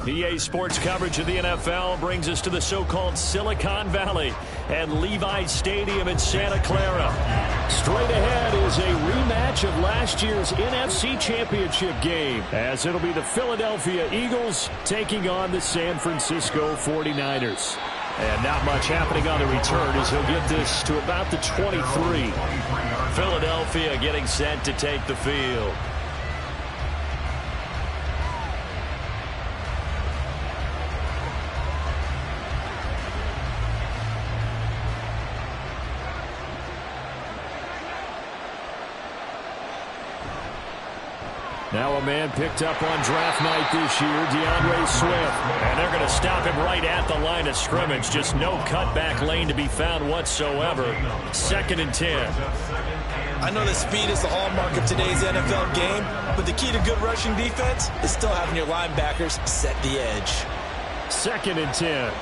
EA Sports coverage of the NFL brings us to the so-called Silicon Valley and Levi Stadium in Santa Clara. Straight ahead is a rematch of last year's NFC Championship game, as it'll be the Philadelphia Eagles taking on the San Francisco 49ers. And not much happening on the return as he'll get this to about the 23. Philadelphia getting set to take the field. Now a man picked up on draft night this year, DeAndre Swift. And they're going to stop him right at the line of scrimmage. Just no cutback lane to be found whatsoever. 2nd and 10. I know that speed is the hallmark of today's NFL game, but the key to good rushing defense is still having your linebackers set the edge. 2nd and 10.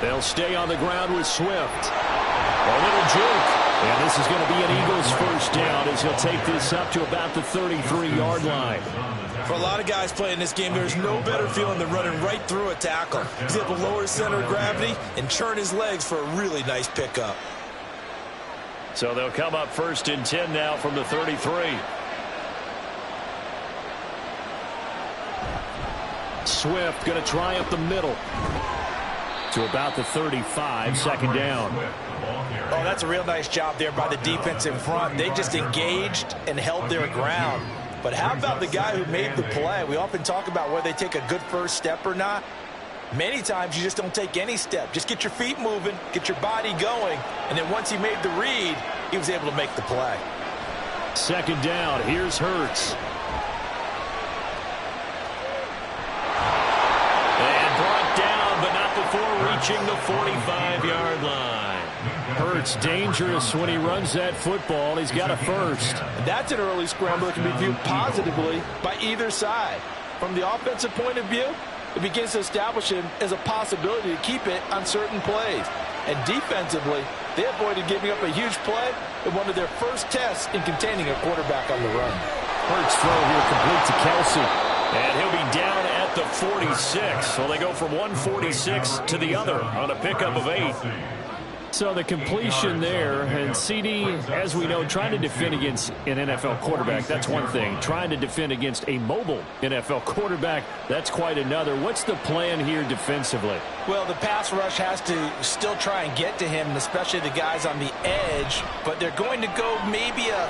They'll stay on the ground with Swift. A little juke. And this is going to be an Eagles first down as he'll take this up to about the 33-yard line. For a lot of guys playing this game, there's no better feeling than running right through a tackle. He's able to lower his center of gravity and churn his legs for a really nice pickup. So they'll come up 1st and 10 now from the 33. Swift going to try up the middle to about the 35, 2nd down. Oh, that's a real nice job there by the defense in front. They just engaged and held their ground. But how about the guy who made the play? We often talk about whether they take a good first step or not. Many times you just don't take any step. Just get your feet moving, get your body going, and then once he made the read, he was able to make the play. 2nd down. Here's Hurts. And brought down, but not before reaching the 45-yard line. Hurts dangerous when he runs that football. He's got a first. That's an early scramble that can be viewed positively by either side. From the offensive point of view, it begins to establish him as a possibility to keep it on certain plays. And defensively, they avoided giving up a huge play in one of their first tests in containing a quarterback on the run. Hurts throw here complete to Kelsey. And he'll be down at the 46. So they go from 146 to the other on a pickup of 8. So the completion there, and CD, as we know, trying to defend against an NFL quarterback, that's one thing. Trying to defend against a mobile NFL quarterback, that's quite another. What's the plan here defensively? Well, the pass rush has to still try and get to him, especially the guys on the edge, but they're going to go maybe a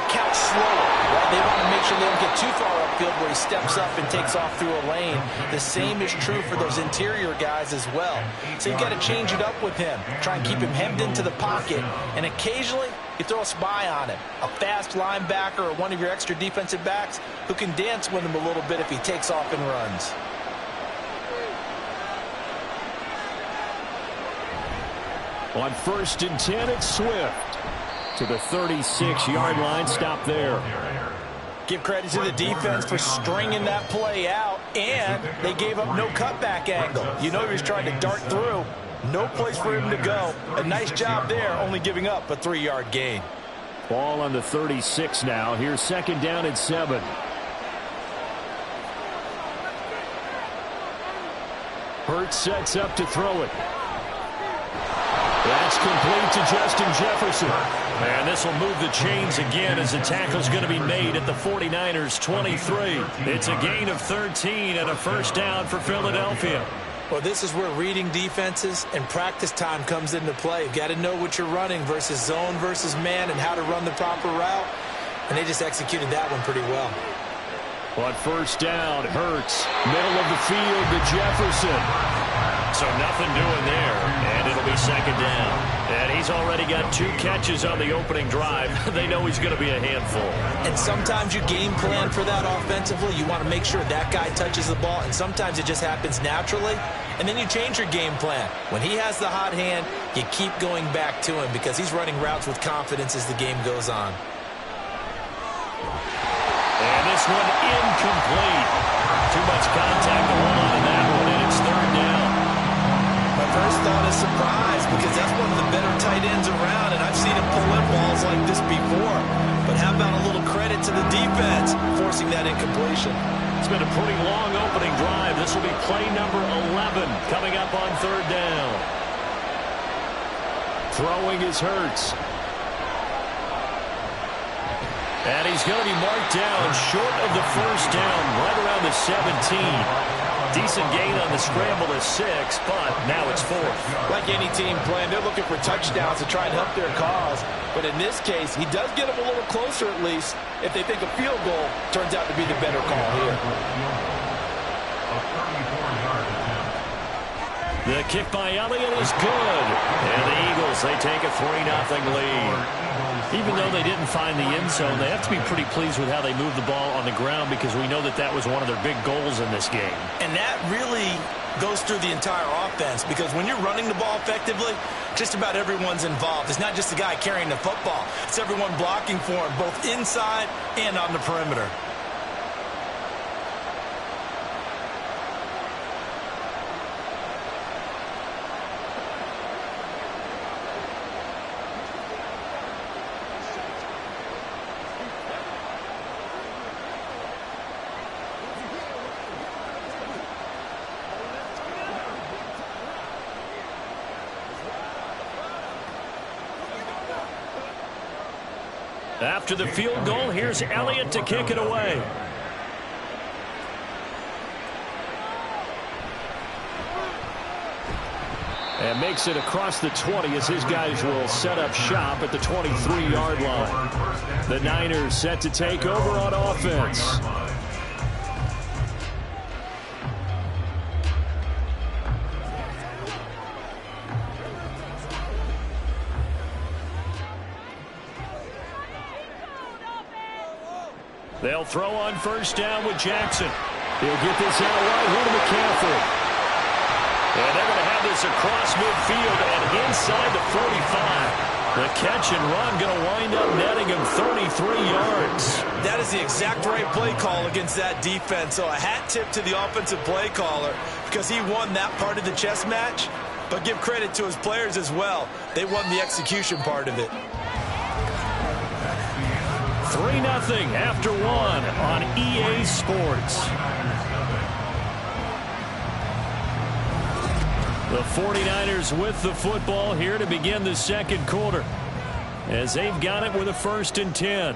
count slower, right? They want to make sure they don't get too far upfield where he steps up and takes off through a lane. The same is true for those interior guys as well. So you've got to change it up with him. Try and keep him hemmed into the pocket, and occasionally you throw a spy on him, a fast linebacker or one of your extra defensive backs who can dance with him a little bit if he takes off and runs. On 1st and 10, it's Swift to the 36-yard line. Stop there. Give credit to the defense for stringing that play out, and they gave up no cutback angle. You know he was trying to dart through. No place for him to go. A nice job there, only giving up a 3-yard gain. Ball on the 36 now. Here's 2nd down and 7. Hurts sets up to throw it. That's It's complete to Justin Jefferson. And this will move the chains again as the tackle's going to be made at the 49ers 23. It's a gain of 13 and a first down for Philadelphia. Well, this is where reading defenses and practice time comes into play. You've got to know what you're running versus zone versus man and how to run the proper route. And they just executed that one pretty well. On first down, Hurts, middle of the field to Jefferson. So nothing doing there, and it'll be second down. And he's already got 2 catches on the opening drive. They know he's going to be a handful. And sometimes you game plan for that offensively. You want to make sure that guy touches the ball, and sometimes it just happens naturally. And then you change your game plan. When he has the hot hand, you keep going back to him because he's running routes with confidence as the game goes on. And this one incomplete. Too much contact to hold on to that one, and it's third down. My first thought is surprise because that's one of the better tight ends around, and I've seen him pull in balls like this before. But how about a little credit to the defense forcing that incompletion? It's been a pretty long opening drive. This will be play number 11 coming up on third down. Throwing is Hurts. And he's going to be marked down short of the first down, right around the 17. Decent gain on the scramble is 6, but now it's 4. Like any team playing, they're looking for touchdowns to try and help their cause. But in this case, he does get them a little closer at least if they think a field goal turns out to be the better call here. The kick by Elliott is good. And the Eagles, they take a 3-0 lead. Even though they didn't find the end zone, they have to be pretty pleased with how they moved the ball on the ground because we know that that was one of their big goals in this game. And that really goes through the entire offense because when you're running the ball effectively, just about everyone's involved. It's not just the guy carrying the football. It's everyone blocking for him, both inside and on the perimeter. After the field goal, here's Elliott to kick it away. And makes it across the 20 as his guys will set up shop at the 23-yard line. The Niners set to take over on offense. They'll throw on first down with Jackson. He'll get this out right here to McCaffrey. And they're going to have this across midfield and inside the 45. The catch and run going to wind up netting him 33 yards. That is the exact right play call against that defense. So a hat tip to the offensive play caller because he won that part of the chess match. But give credit to his players as well. They won the execution part of it. 3-0 after 1 on EA Sports. The 49ers with the football here to begin the second quarter as they've got it with a 1st and 10.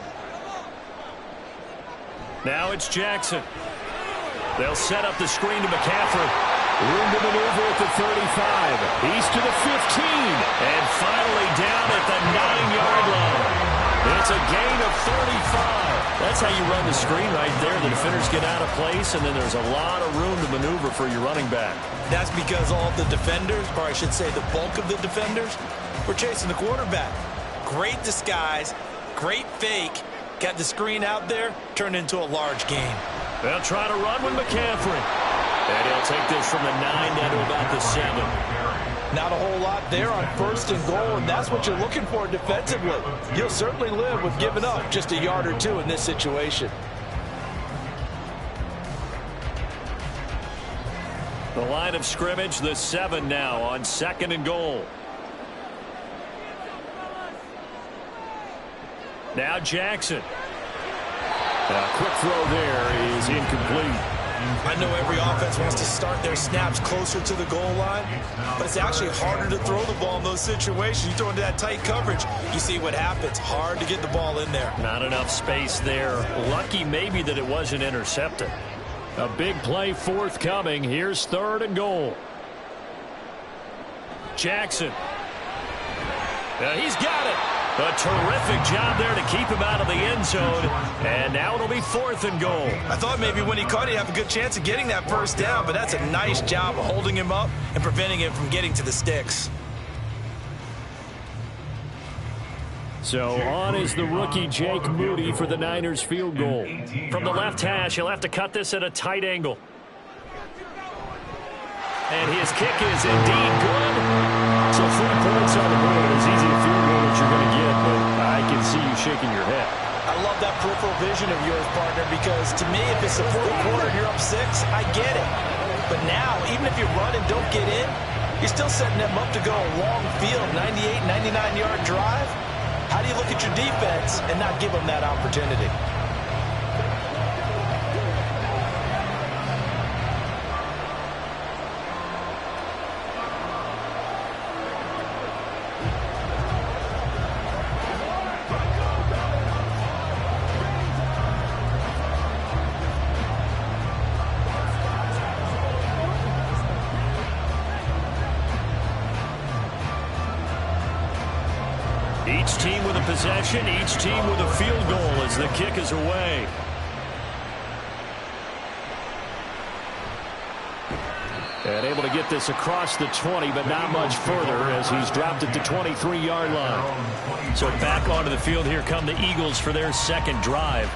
Now it's Jackson. They'll set up the screen to McCaffrey. Room to maneuver at the 35. He's to the 15. And finally down at the 9-yard line. It's a gain of 35. That's how you run the screen right there. The defenders get out of place, and then there's a lot of room to maneuver for your running back. That's because all of the defenders, or I should say the bulk of the defenders, were chasing the quarterback. Great disguise, great fake. Got the screen out there, turned into a large gain. They'll try to run with McCaffrey. And he'll take this from the 9 down to about the 7. Not a whole lot there on 1st and goal, and that's what you're looking for defensively. You'll certainly live with giving up just a yard or 2 in this situation. The line of scrimmage, the 7 now on 2nd and goal. Now Jackson. A quick throw there is incomplete. I know every offense wants to start their snaps closer to the goal line, but it's actually harder to throw the ball in those situations. You throw into that tight coverage, you see what happens. Hard to get the ball in there. Not enough space there. Lucky maybe that it wasn't intercepted. A big play forthcoming. Here's 3rd and goal. Jackson. He's got it. A terrific job there to keep him out of the end zone. And now it'll be 4th and goal. I thought maybe when he caught it, he'd have a good chance of getting that first down, but that's a nice job of holding him up and preventing him from getting to the sticks. So on is the rookie Jake Moody for the Niners field goal. From the left hash, he'll have to cut this at a tight angle. And his kick is indeed good. So 3 points on the board. As easy a field goal as you're going to get, but I can see you shaking your head. I love that peripheral vision of yours, partner, because to me, if it's the 4th quarter and you're up 6, I get it. But now, even if you run and don't get in, you're still setting them up to go a long field, 98, 99-yard drive. How do you look at your defense and not give them that opportunity? Each team with a possession, each team with a field goal as the kick is away. And able to get this across the 20, but not much further as he's dropped it to 23-yard line. So back onto the field, here come the Eagles for their 2nd drive.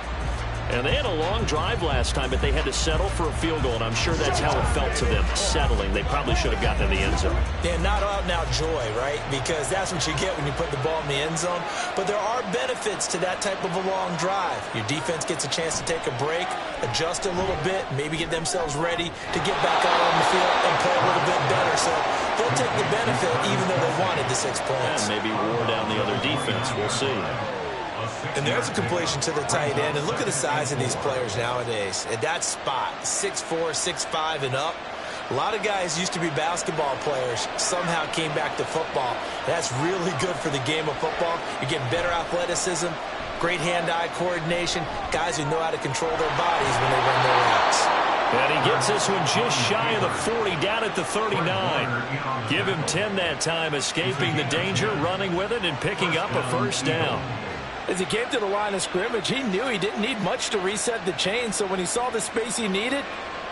And they had a long drive last time, but they had to settle for a field goal, and I'm sure that's how it felt to them, settling. They probably should have gotten in the end zone. Yeah, not out-and-out joy, right? Because that's what you get when you put the ball in the end zone. But there are benefits to that type of a long drive. Your defense gets a chance to take a break, adjust a little bit, maybe get themselves ready to get back out on the field and play a little bit better. So they'll take the benefit even though they wanted the 6 points. And maybe wore down the other defense. We'll see. And there's a completion to the tight end. And look at the size of these players nowadays. At that spot, 6'4", 6'5", and up. A lot of guys used to be basketball players, somehow came back to football. That's really good for the game of football. You get better athleticism, great hand-eye coordination, guys who know how to control their bodies when they run their routes. And he gets this one just shy of the 40, down at the 39. Give him 10 that time, escaping the danger, running with it, and picking up a first down. As he came to the line of scrimmage, he knew he didn't need much to reset the chain, so when he saw the space he needed,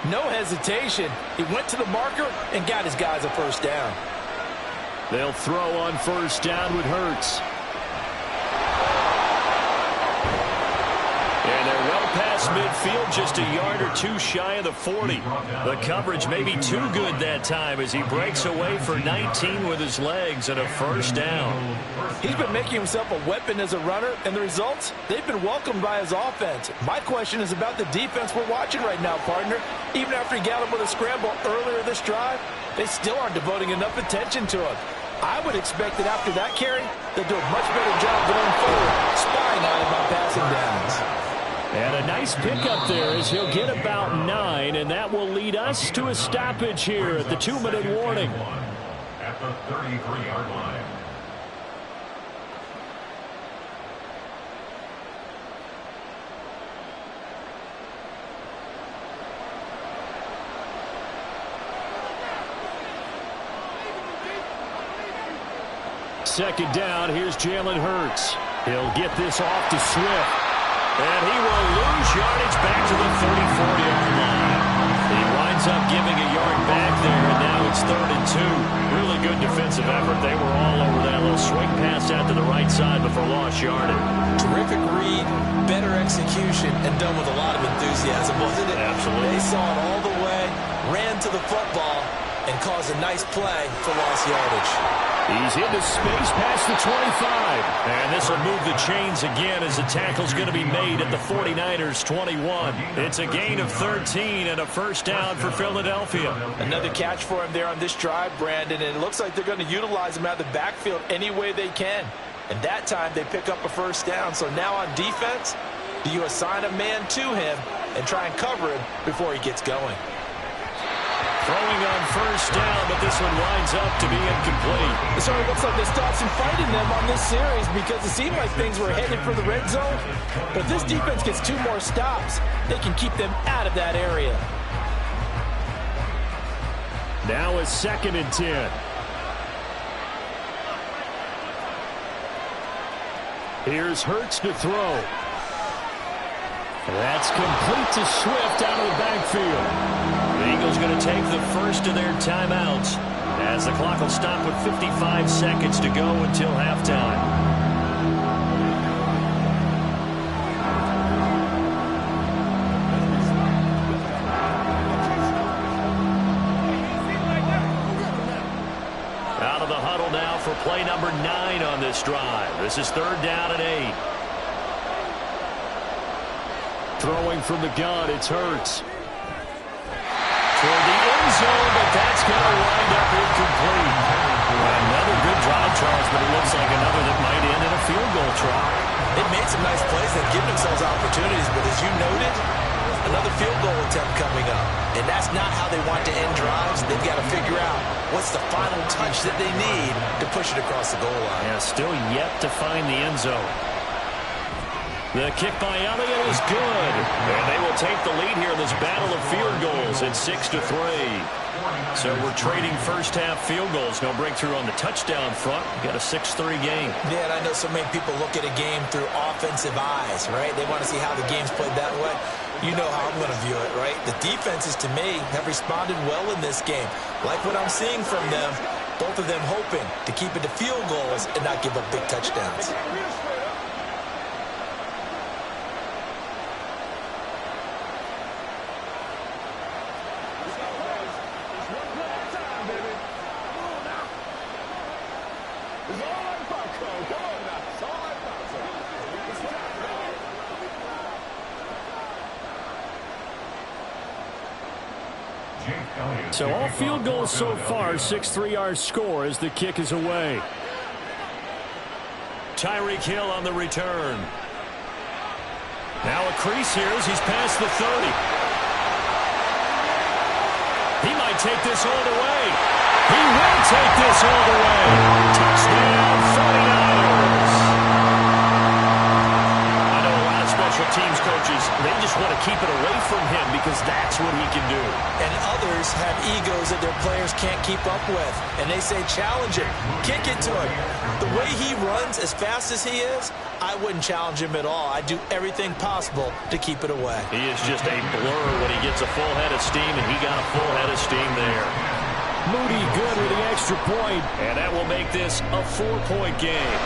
no hesitation. He went to the marker and got his guys a first down. They'll throw on first down with Hurts. And they're well past midfield, just a yard or 2 shy of the 40. The coverage may be too good that time as he breaks away for 19 with his legs and a first down. He's been making himself a weapon as a runner, and the results, they've been welcomed by his offense. My question is about the defense we're watching right now, partner. Even after he got him with a scramble earlier this drive, they still aren't devoting enough attention to him. I would expect that after that carry, they'll do a much better job going forward, spying on him on passing downs. And a nice pickup there as he'll get about 9, and that will lead us to a stoppage here at the 2-minute warning. At the 33-yard line. Second down, here's Jalen Hurts. He'll get this off to Swift. And he will lose yardage back to the 34-yard line. He winds up giving a yard back there, and now it's 3rd and 2. Really good defensive effort. They were all over that little swing pass out to the right side before lost yardage. Terrific read, better execution, and done with a lot of enthusiasm, wasn't it? Absolutely. They saw it all the way, ran to the football, and caused a nice play for lost yardage. He's into space past the 25. And this will move the chains again as the tackle's going to be made at the 49ers 21. It's a gain of 13 and a first down for Philadelphia. Another catch for him there on this drive, Brandon, and it looks like they're going to utilize him out of the backfield any way they can. And that time they pick up a first down. So now on defense, do you assign a man to him, and try and cover him before he gets going. Throwing on first down, but this one winds up to be incomplete. It sort of looks like they stopped some fight in them on this series because it seemed like things were headed for the red zone. But if this defense gets 2 more stops, they can keep them out of that area. Now a 2nd and 10. Here's Hurts to throw. That's complete to Swift out of the backfield. The Eagles going to take the first of their timeouts as the clock will stop with 55 seconds to go until halftime. Out of the huddle now for play number 9 on this drive. This is 3rd down and 8. Throwing from the gun, it's Hurts. For the end zone, but that's going to wind up incomplete. Another good drive, Charles, but it looks like another that might end in a field goal try. They've made some nice plays. They've given themselves opportunities, but as you noted, another field goal attempt coming up. And that's not how they want to end drives. They've got to figure out what's the final touch that they need to push it across the goal line. Yeah, still yet to find the end zone. The kick by Elliott is good. And they will take the lead here in this battle of field goals at 6-3. So we're trading first-half field goals. No breakthrough on the touchdown front. We've got a 6-3 game. Yeah, and I know so many people look at a game through offensive eyes, right? They want to see how the game's played that way. You know how I'm going to view it, right? The defenses, to me, have responded well in this game. Like what I'm seeing from them, both of them hoping to keep it to field goals and not give up big touchdowns. So all field goals so far, 6-3 our score as the kick is away. Tyreek Hill on the return. Now a crease here as he's past the 30. He might take this all the way. He will take this all the way. Touchdown, 49ers. I know a lot of special teams coaches, they just want to keep it away from him because that's what he can do. And others have egos that their players can't keep up with. And they say, challenge him, kick it to him. The way he runs as fast as he is, I wouldn't challenge him at all. I'd do everything possible to keep it away. He is just a blur when he gets a full head of steam, and he got a full head of steam there. Moody good with the extra point, and that will make this a 4-point game.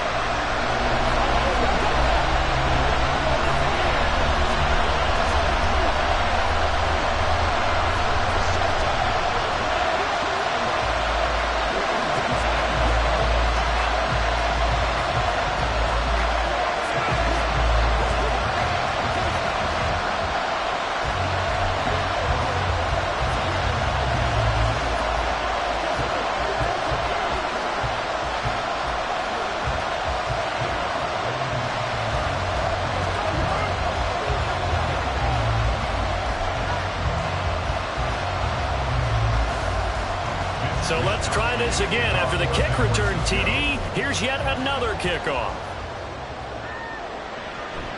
So let's try this again. After the kick return TD, here's yet another kickoff.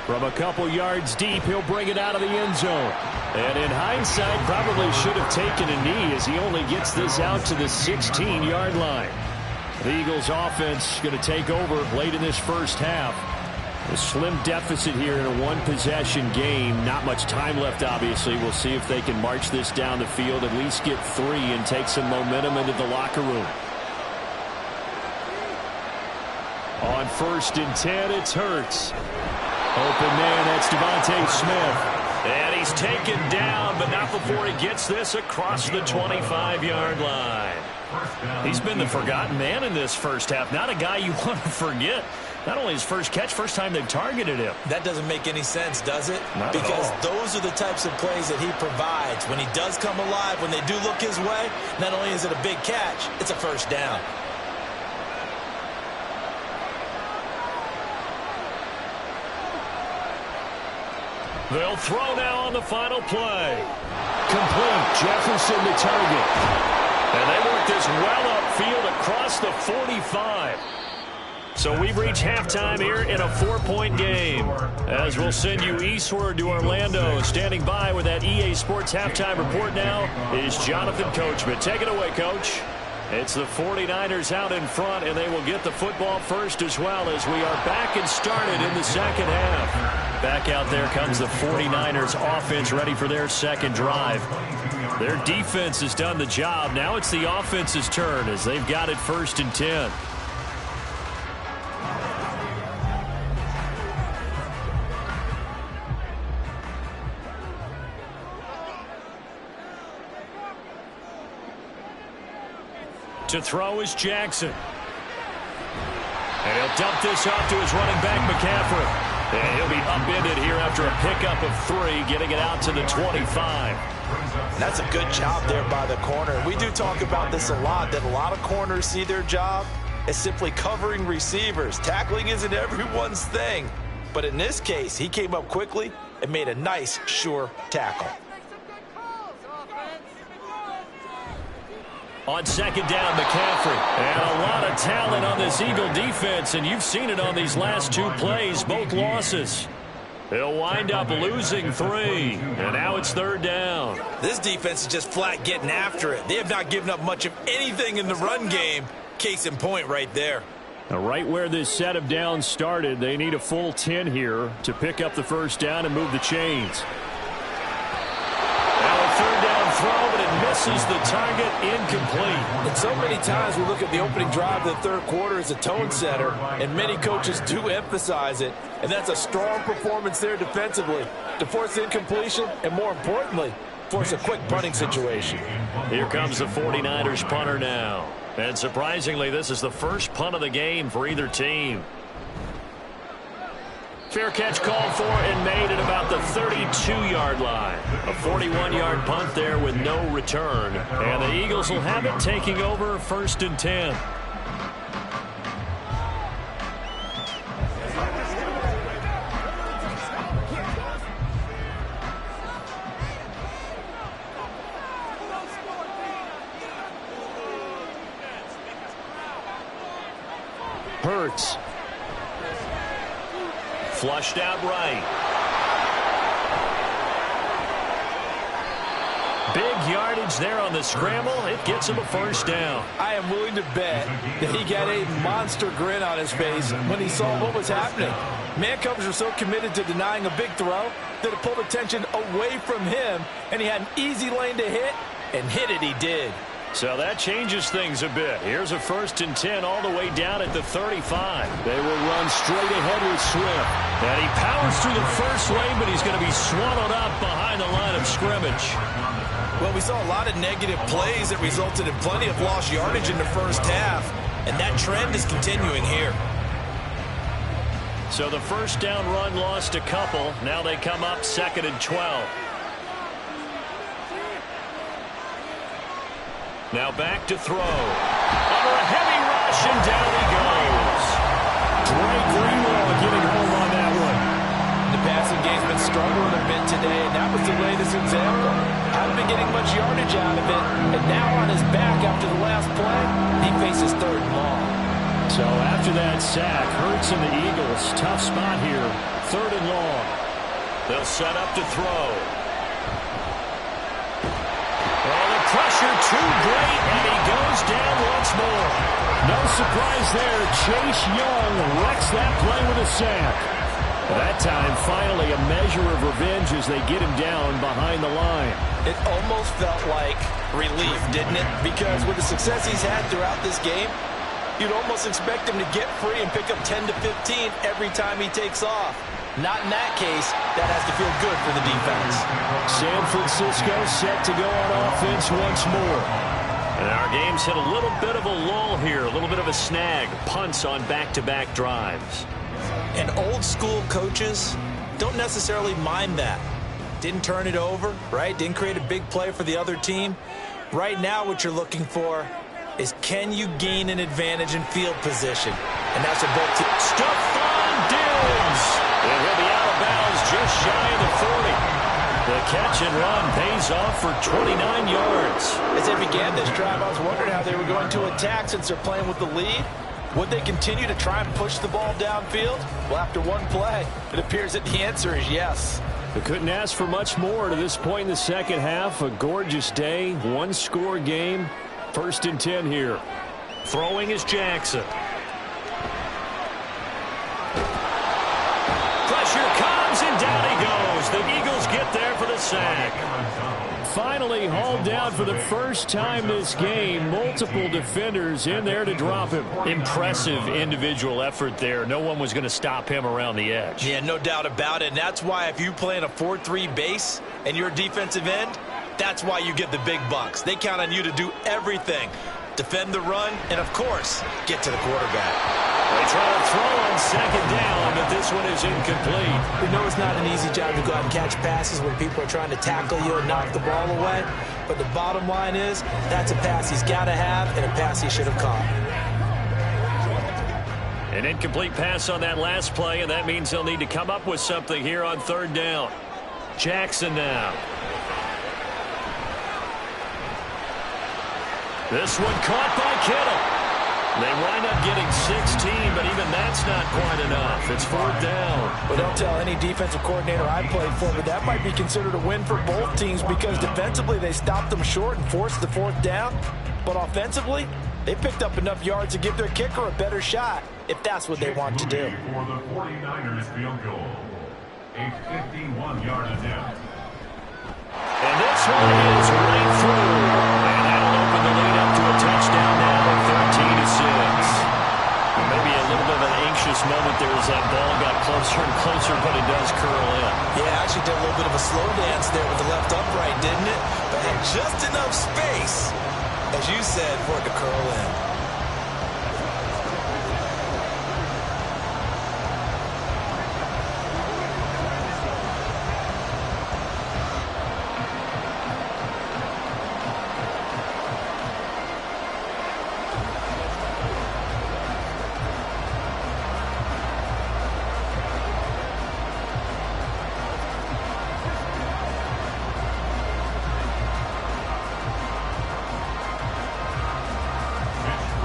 From a couple yards deep, he'll bring it out of the end zone. And in hindsight, probably should have taken a knee as he only gets this out to the 16-yard line. The Eagles offense going to take over late in this first half. A slim deficit here in a one-possession game. Not much time left, obviously. We'll see if they can march this down the field, at least get 3 and take some momentum into the locker room. On 1st and 10, it's Hurts. Open man, that's Devontae Smith. And he's taken down, but not before he gets this across the 25-yard line. He's been the forgotten man in this first half. Not a guy you want to forget. Not only his first catch, first time they've targeted him. That doesn't make any sense, does it? Not because at all. Those are the types of plays that he provides. When he does come alive, when they do look his way, not only is it a big catch, it's a first down. They'll throw now on the final play. Complete. Jefferson to target. And they work this well upfield across the 45. So we've reached halftime here in a 4-point game. As we'll send you eastward to Orlando. Standing by with that EA Sports halftime report now is Jonathan Coachman. Take it away, Coach. It's the 49ers out in front, and they will get the football first as well as we are back and started in the second half. Back out there comes the 49ers offense ready for their second drive. Their defense has done the job. Now it's the offense's turn as they've got it 1st and 10. To throw is Jackson. And he'll dump this off to his running back, McCaffrey. And he'll be upended here after a pickup of 3, getting it out to the 25. That's a good job there by the corner. We do talk about this a lot, that a lot of corners see their job as simply covering receivers. Tackling isn't everyone's thing. But in this case, he came up quickly and made a nice, sure tackle. On second down, McCaffrey. And a lot of talent on this Eagle defense, and you've seen it on these last 2 plays, both losses. He'll wind up losing 3, and now it's 3rd down. This defense is just flat getting after it. They have not given up much of anything in the run game. Case in point right there. Now, right where this set of downs started, they need a full 10 here to pick up the 1st down and move the chains. Now a 3rd down throw, but it misses the target, incomplete. And so many times we look at the opening drive of the 3rd quarter as a tone setter, and many coaches do emphasize it, and that's a strong performance there defensively to force incompletion and, more importantly, force a quick punting situation. Here comes the 49ers punter now. And surprisingly, this is the first punt of the game for either team. Fair catch called for and made at about the 32-yard line. A 41-yard punt there with no return. And the Eagles will have it taking over 1st and 10. Hurts. Flushed out right. Big yardage there on the scramble. It gets him a 1st down. I am willing to bet that he got a monster grin on his face when he saw what was happening. Man coverage was so committed to denying a big throw that it pulled attention away from him, and he had an easy lane to hit, and hit it he did. So that changes things a bit. Here's a 1st and 10 all the way down at the 35. They will run straight ahead with Swift. And he powers through the first lane, but he's going to be swallowed up behind the line of scrimmage. Well, we saw a lot of negative plays that resulted in plenty of lost yardage in the 1st half, and that trend is continuing here. So the 1st down run lost a couple. Now they come up 2nd and 12. Now back to throw. Under a heavy rush, and down he goes. Drake Greenlaw getting home on that one. The passing game's been struggling a bit today, and that was the latest example. Hasn't been getting much yardage out of it, and now on his back after the last play, he faces 3rd and long. So after that sack, Hurts and the Eagles, tough spot here, 3rd and long. They'll set up to throw. Pressure too great, and he goes down once more. No surprise there. Chase Young wrecks that play with a sack. That time, finally, a measure of revenge as they get him down behind the line. It almost felt like relief, didn't it? Because with the success he's had throughout this game, you'd almost expect him to get free and pick up 10 to 15 every time he takes off. Not in that case. That has to feel good for the defense. San Francisco set to go on offense once more. And our game's hit a little bit of a lull here, a little bit of a snag. Punts on back-to-back drives. And old-school coaches don't necessarily mind that. Didn't turn it over, right? Didn't create a big play for the other team. Right now what you're looking for is, can you gain an advantage in field position? And that's what both teams. Stephon Diggs. And he'll be out of bounds just shy of the 40. The catch and run pays off for 29 yards. As they began this drive, I was wondering how they were going to attack since they're playing with the lead. Would they continue to try and push the ball downfield? Well, after one play, it appears that the answer is yes. They couldn't ask for much more to this point in the second half. A gorgeous day, one-score game. 1st and 10 here. Throwing is Jackson. Pressure comes, and down he goes. The Eagles get there for the sack. Finally hauled down for the first time this game. Multiple defenders in there to drop him. Impressive individual effort there. No one was going to stop him around the edge. Yeah, no doubt about it. And that's why if you play in a 4-3 base and you're a defensive end, that's why you get the big bucks. They count on you to do everything. Defend the run, and, of course, get to the quarterback. They try to throw on second down, but this one is incomplete. We know it's not an easy job to go out and catch passes when people are trying to tackle you and knock the ball away. But the bottom line is, that's a pass he's got to have and a pass he should have caught. An incomplete pass on that last play, and that means they'll need to come up with something here on 3rd down. Jackson now. This one caught by Kittle. They wind up getting 16, but even that's not quite enough. It's 4th down. Well, don't tell any defensive coordinator I played for, but that might be considered a win for both teams because defensively they stopped them short and forced the 4th down. But offensively, they picked up enough yards to give their kicker a better shot if that's what they want to do. For the 49ers field goal, a 51-yard attempt. And this one is right through. And that'll open the lead up to a touchdown now at 13-6. Maybe a little bit of an anxious moment there as that ball got closer and closer, but it does curl in. Yeah, actually did a little bit of a slow dance there with the left upright, didn't it? But had just enough space, as you said, for it to curl in.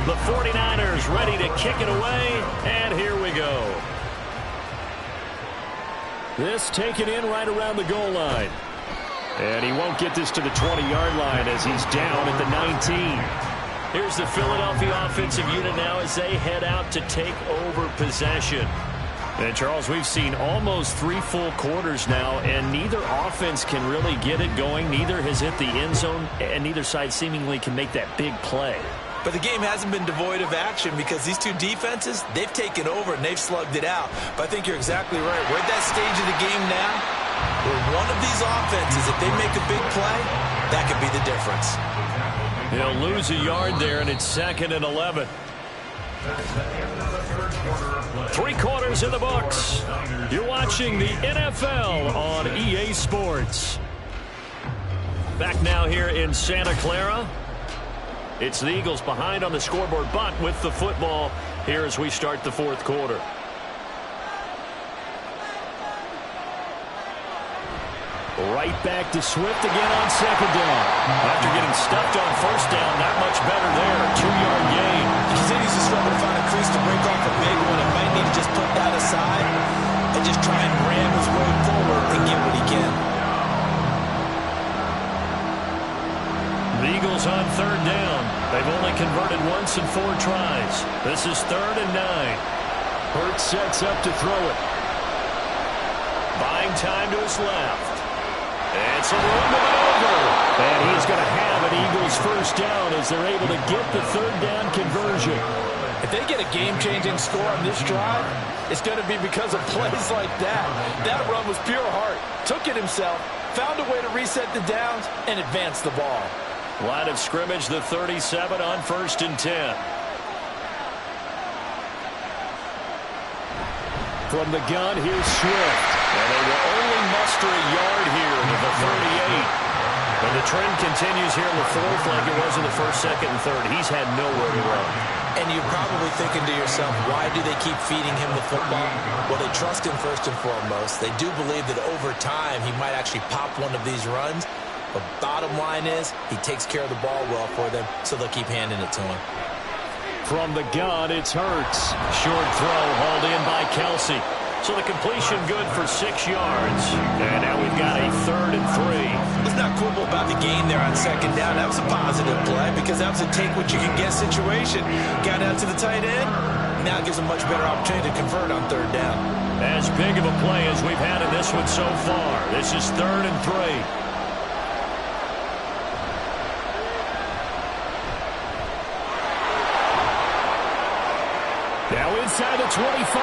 The 49ers ready to kick it away, and here we go. This taken in right around the goal line. And he won't get this to the 20-yard line as he's down at the 19. Here's the Philadelphia offensive unit now as they head out to take over possession. And, Charles, we've seen almost 3 full quarters now, and neither offense can really get it going. Neither has hit the end zone, and neither side seemingly can make that big play. But the game hasn't been devoid of action because these two defenses, they've taken over and they've slugged it out. But I think you're exactly right. We're at that stage of the game now where one of these offenses, if they make a big play, that could be the difference. He'll lose a yard there, and it's 2nd and 11. 3 quarters in the books. You're watching the NFL on EA Sports. Back now here in Santa Clara. It's the Eagles behind on the scoreboard, but with the football here as we start the 4th quarter. Right back to Swift again on 2nd down. After getting stuffed on 1st down, not much better there. 2-yard gain. He continues to struggle to find a crease to break off a big one. He might need to just put that aside and just try and ram his way forward and get what he can. The Eagles on 3rd down. They've only converted once in 4 tries. This is 3rd and 9. Hurts sets up to throw it. Buying time to his left. And some room to maneuver. And he's going to have an Eagles 1st down as they're able to get the 3rd down conversion. If they get a game-changing score on this drive, it's going to be because of plays like that. That run was pure heart. Took it himself, found a way to reset the downs, and advance the ball. Line of scrimmage, the 37 on 1st and 10. From the gun, here's Swift. And they will only muster a yard here to the 38. And the trend continues here in the fourth like it was in the first, second, and third. He's had nowhere to run. And you're probably thinking to yourself, why do they keep feeding him the football? Well, they trust him first and foremost. They do believe that over time he might actually pop one of these runs. But bottom line is he takes care of the ball well for them, so they'll keep handing it to him. From the gun, it's Hurts. Short throw hauled in by Kelsey. So the completion good for 6 yards. And now we've got a 3rd and 3. Let's not quibble about the gain there on second down. That was a positive play because that was a take-what-you-can-get situation. Got out to the tight end. Now it gives a much better opportunity to convert on 3rd down. As big of a play as we've had in this one so far. This is 3rd and 3. Now inside the 25.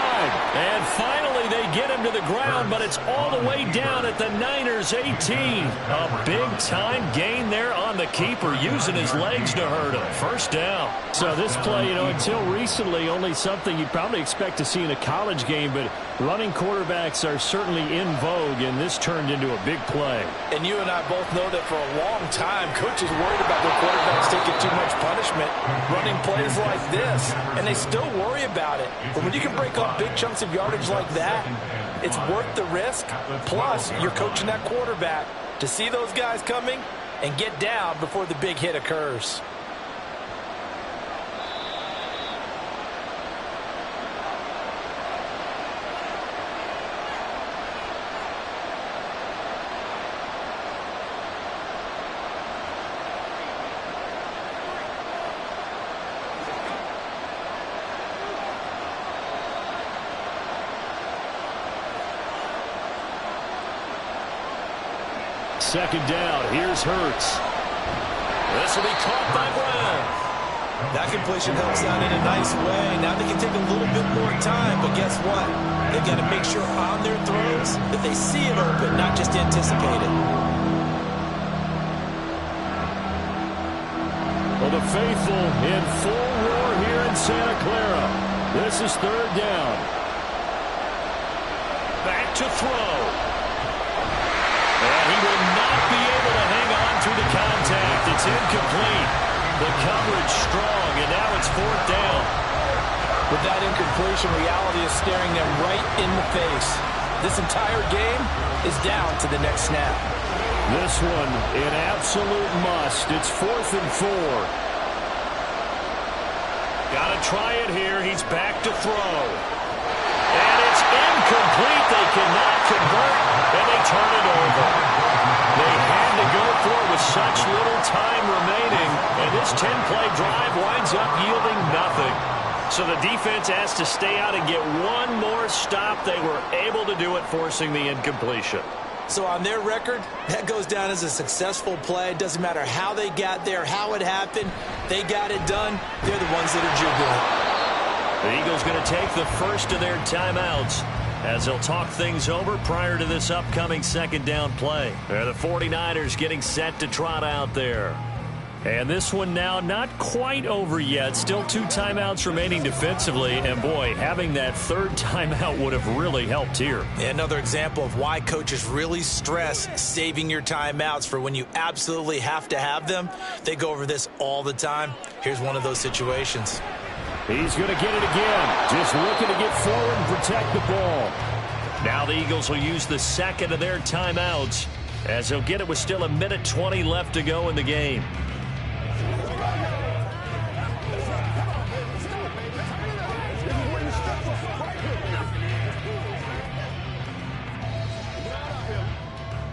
And finally they get him to the ground, but it's all the way down at the Niners' 18. A big-time gain there on the keeper, using his legs to hurt him. First down. So this play, until recently, only something you'd probably expect to see in a college game, but running quarterbacks are certainly in vogue, and this turned into a big play. And you and I both know that for a long time, coaches worried about their quarterbacks taking too much punishment, running plays like this, and they still worry about it. But when you can break up big chunks of yardage like that, it's worth the risk. Plus, you're coaching that quarterback to see those guys coming and get down before the big hit occurs. Second down. Here's Hurts. This will be caught by Brown. That completion helps out in a nice way. Now they can take a little bit more time, but guess what? They've got to make sure on their throws that they see it open, not just anticipate it. Well, the faithful in full roar here in Santa Clara. This is 3rd down. Back to throw. And he will not be able to hang on through the contact. It's incomplete. The coverage strong, and now it's 4th down. With that incompletion, reality is staring them right in the face. This entire game is down to the next snap. This one, an absolute must. It's 4th and 4. Got to try it here. He's back to throw. And it's incomplete. They cannot convert, and they turn it over. They had to go for it with such little time remaining, and this 10-play drive winds up yielding nothing. So the defense has to stay out and get one more stop. They were able to do it, forcing the incompletion. So on their record, that goes down as a successful play. It doesn't matter how they got there, how it happened. They got it done. They're the ones that are jubilant. The Eagles going to take the first of their timeouts as they'll talk things over prior to this upcoming 2nd down play. The 49ers getting set to trot out there. And this one now not quite over yet. Still 2 timeouts remaining defensively. And, boy, having that 3rd timeout would have really helped here. Another example of why coaches really stress saving your timeouts for when you absolutely have to have them. They go over this all the time. Here's one of those situations. He's going to get it again. Just looking to get forward and protect the ball. Now the Eagles will use the 2nd of their timeouts as they'll get it with still 1:20 left to go in the game.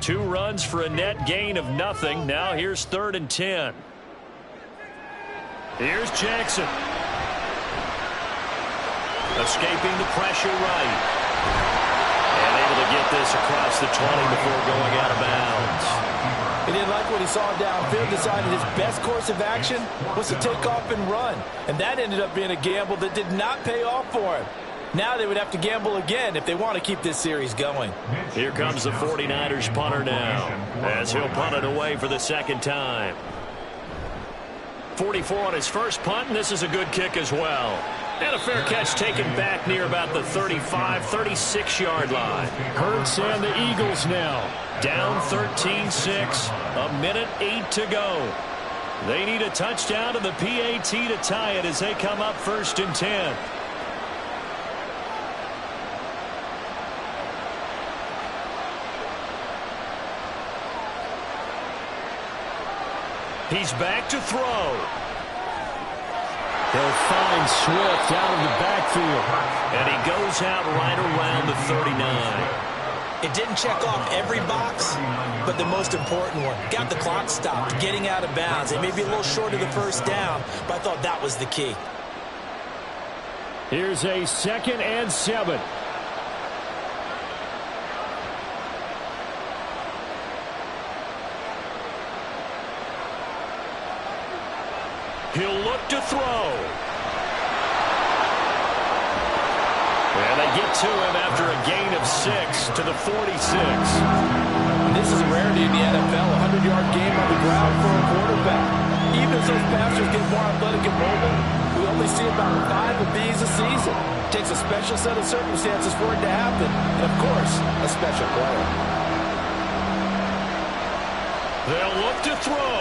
Two runs for a net gain of nothing. Now here's 3rd and 10. Here's Jackson. Escaping the pressure right. And able to get this across the 20 before going out of bounds. He didn't like what he saw downfield, decided his best course of action was to take off and run. And that ended up being a gamble that did not pay off for him. Now they would have to gamble again if they want to keep this series going. Here comes the 49ers punter now as he'll punt it away for the 2nd time. 44 on his first punt, and this is a good kick as well. And a fair catch taken back near about the 35, 36-yard line. Hurts and the Eagles now down 13-6, a minute 8 to go. They need a touchdown to the PAT to tie it as they come up 1st and 10. He's back to throw. He'll find Swift out of the backfield. And he goes out right around the 39. It didn't check off every box, but the most important one. Got the clock stopped, getting out of bounds. It may be a little short of the first down, but I thought that was the key. Here's a 2nd and 7. He'll look to throw. And they get to him after a gain of 6 to the 46. This is a rarity in the NFL, a 100-yard game on the ground for a quarterback. Even as those passers get more athletic and mobile, we only see about 5 of these a season. It takes a special set of circumstances for it to happen, and of course, a special player. They'll look to throw.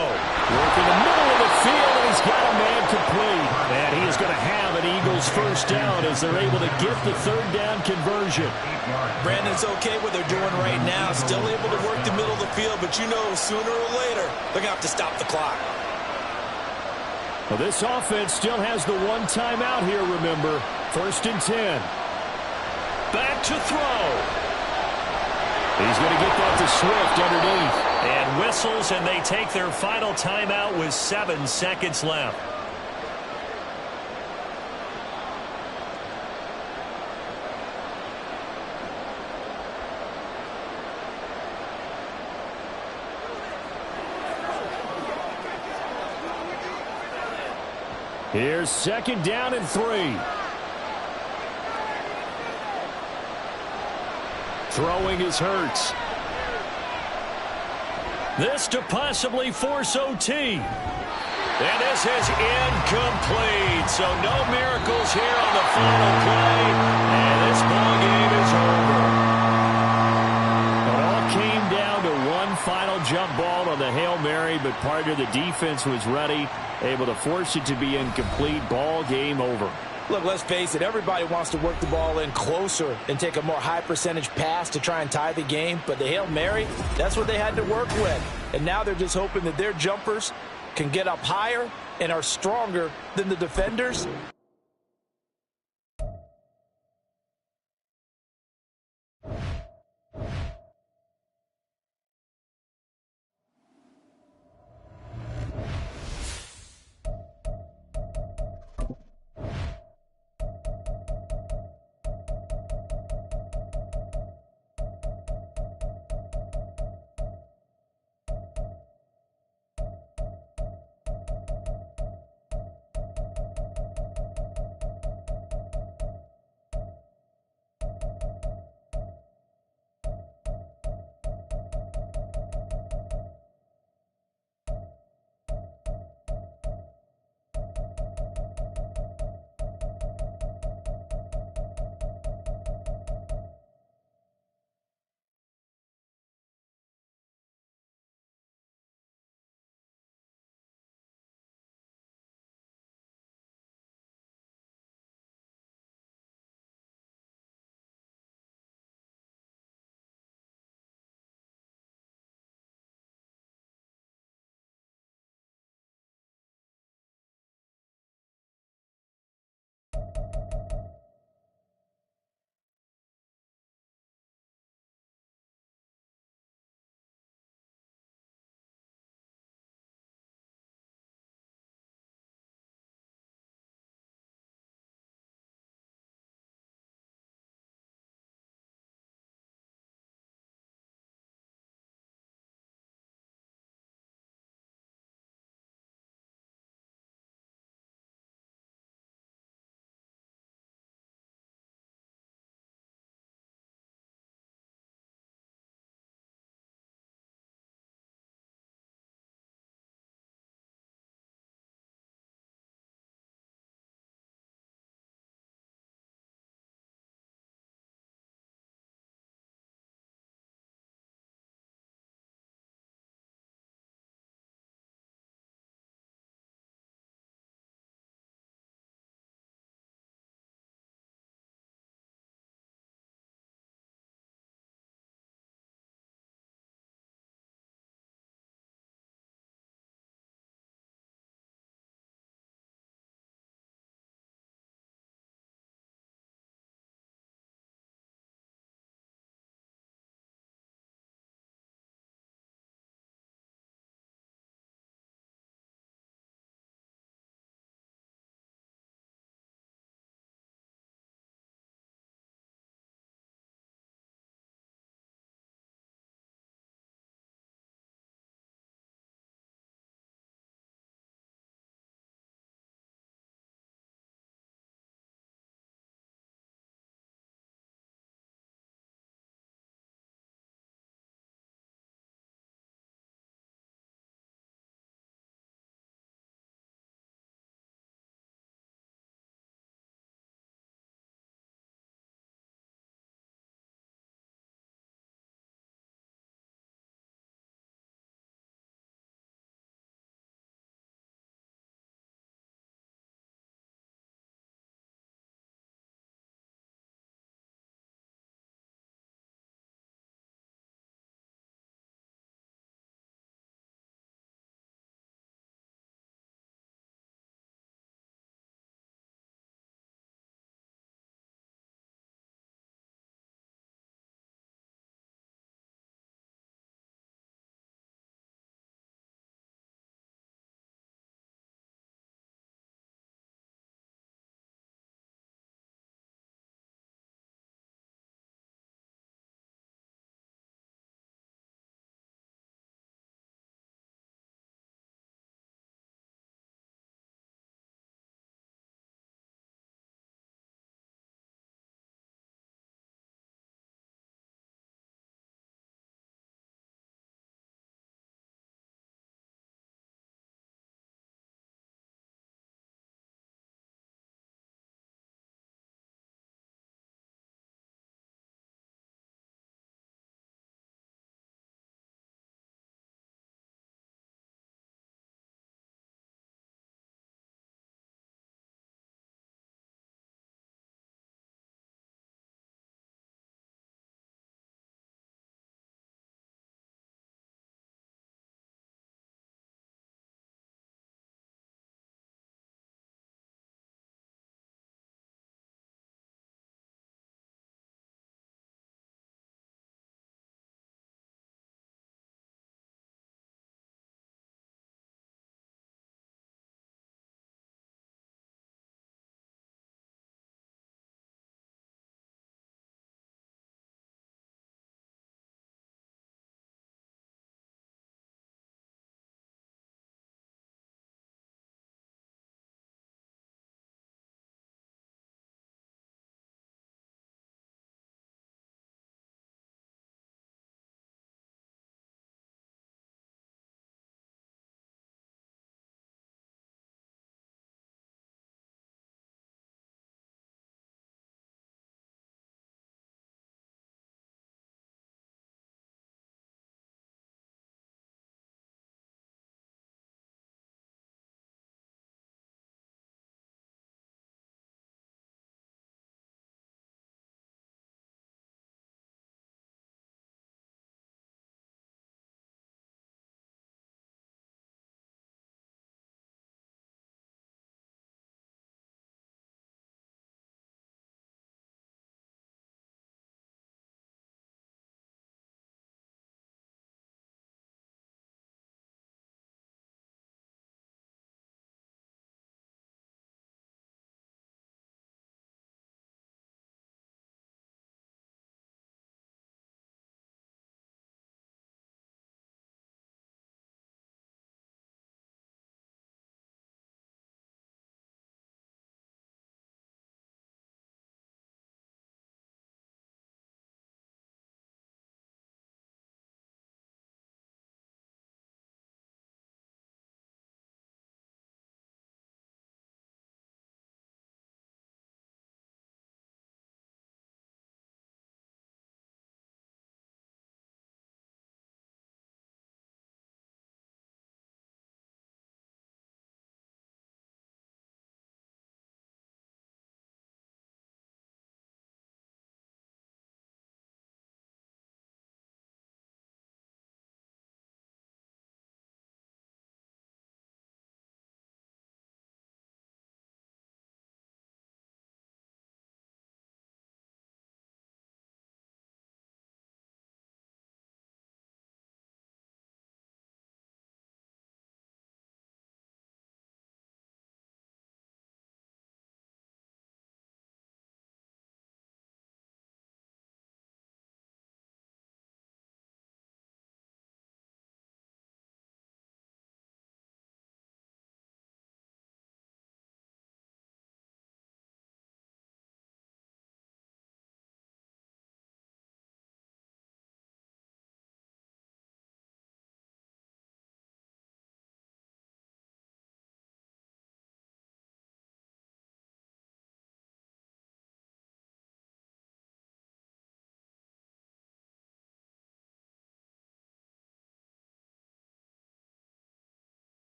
Work in the middle of the field, and he's got a man complete. And he is going to have an Eagles first down as they're able to get the 3rd down conversion. Brandon's okay what they're doing right now. Still able to work the middle of the field, but you know sooner or later they're going to have to stop the clock. Well, this offense still has the one timeout here, remember. 1st and 10. Back to throw. He's going to get that to Swift underneath. And whistles, and they take their final timeout with 7 seconds left. Here's 2nd down and 3. Throwing is Hurts. This to possibly force OT. And this is incomplete. So no miracles here on the final play. And this ball game is over. It all came down to one final jump ball on the Hail Mary, but part of the defense was ready, able to force it to be incomplete. Ball game over. Look, let's face it, everybody wants to work the ball in closer and take a more high-percentage pass to try and tie the game. But the Hail Mary, that's what they had to work with. And now they're just hoping that their jumpers can get up higher and are stronger than the defenders.